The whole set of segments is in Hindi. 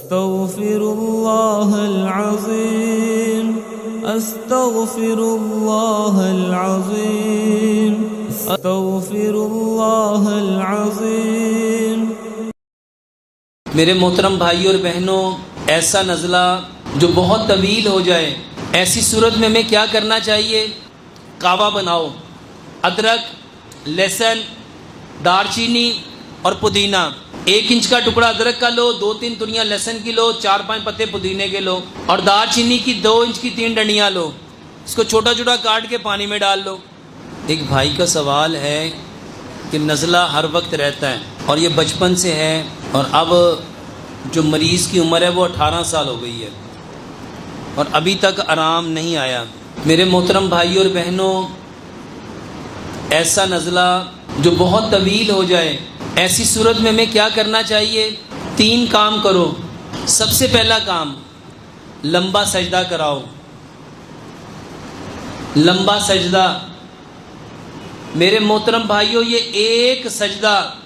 अस्तगफिरुल्लाहल अज़ीम, अस्तगफिरुल्लाहल अज़ीम, अस्तगफिरुल्लाहल अज़ीम। मेरे मोहतरम भाइयों और बहनों, ऐसा नज़ला जो बहुत तवील हो जाए, ऐसी सूरत में हमें क्या करना चाहिए? कावा बनाओ। अदरक, लहसुन, दालचीनी और पुदीना। 1 इंच का टुकड़ा अदरक का लो, 2-3 तुरियां लहसुन की लो, 4-5 पत्ते पुदीने के लो, और दालचीनी की 2 इंच की 3 डंडियाँ लो। इसको छोटा छोटा काट के पानी में डाल लो। एक भाई का सवाल है कि नज़ला हर वक्त रहता है और ये बचपन से है, और अब जो मरीज़ की उम्र है वो 18 साल हो गई है और अभी तक आराम नहीं आया। मेरे मोहतरम भाइयों और बहनों, ऐसा नज़ला जो बहुत तवील हो जाए, ऐसी सूरत में हमें क्या करना चाहिए? 3 काम करो। सबसे पहला काम, लंबा सजदा कराओ। लंबा सजदा। मेरे मोहतरम भाइयों, ये एक सजदा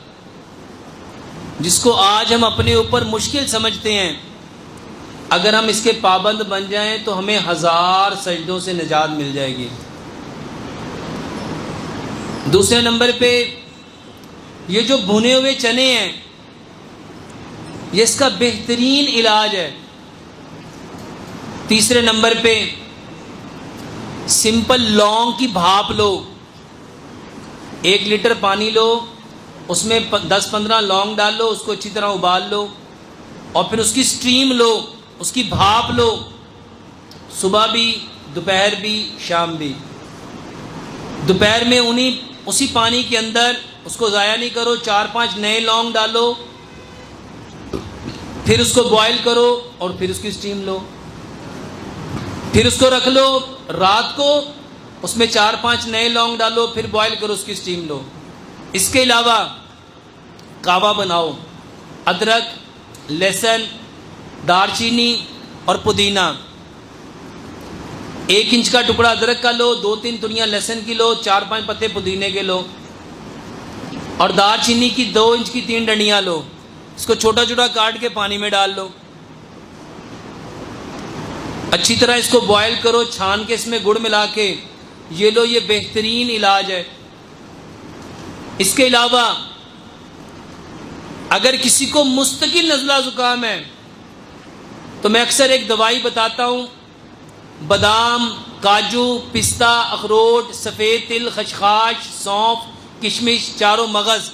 जिसको आज हम अपने ऊपर मुश्किल समझते हैं, अगर हम इसके पाबंद बन जाएं तो हमें 1000 सजदों से निजात मिल जाएगी। दूसरे नंबर पे, ये जो भुने हुए चने हैं, ये इसका बेहतरीन इलाज है। तीसरे नंबर पे, सिंपल लौंग की भाप लो। 1 लीटर पानी लो, उसमें 10-15 लौंग डाल लो, उसको अच्छी तरह उबाल लो और फिर उसकी स्टीम लो, उसकी भाप लो। सुबह भी, दोपहर भी, शाम भी। दोपहर में उसी पानी के अंदर, उसको ज़ाया नहीं करो, 4-5 नए लौंग डालो, फिर उसको बॉयल करो और फिर उसकी स्टीम लो। फिर उसको रख लो रात को, उसमें 4-5 नए लौंग डालो, फिर बॉयल करो, उसकी स्टीम लो। इसके अलावा कावा बनाओ। अदरक, लहसुन, दालचीनी और पुदीना। 1 इंच का टुकड़ा अदरक का लो, 2-3 तुरियां लहसुन की लो, 4-5 पत्ते पुदीने के लो, और दालचीनी की 2 इंच की 3 डंडियाँ लो। इसको छोटा छोटा काट के पानी में डाल लो। अच्छी तरह इसको बॉयल करो, छान के इसमें गुड़ मिला के। ये लो, ये बेहतरीन इलाज है। इसके अलावा अगर किसी को मुस्तकिल नज़ला ज़ुकाम है तो मैं अक्सर एक दवाई बताता हूँ। बादाम, काजू, पिस्ता, अखरोट, सफ़ेद तिल, खशखाश, सौंफ, किशमिश, चारों मगज़,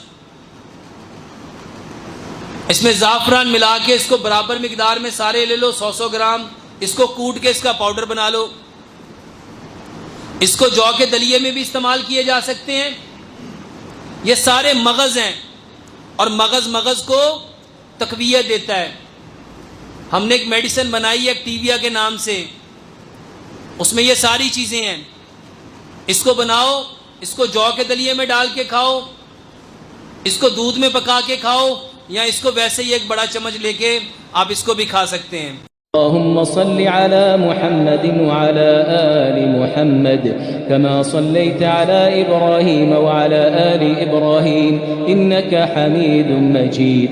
इसमें ज़ाफ़रान मिला के इसको बराबर मिकदार में सारे ले लो, 100-100 ग्राम। इसको कूट के इसका पाउडर बना लो। इसको जौ के दलिए में भी इस्तेमाल किए जा सकते हैं। ये सारे मगज़ हैं और मगज़ को तक़वियत देता है। हमने एक मेडिसिन बनाई है एक्टिविया के नाम से, उसमें ये सारी चीज़ें हैं। इसको बनाओ, इसको जौ के दलिए में डाल के खाओ, इसको दूध में पका के खाओ, या इसको वैसे ही एक बड़ा चम्मच लेके आप इसको भी खा सकते हैं। अल्लाहुम्मा सल्लि अला मुहम्मदिन व अला आलि मुहम्मद कमा सल्लैता अला इब्राहीम व अला आलि इब्राहीम इन्नका हमीदुम मजीद।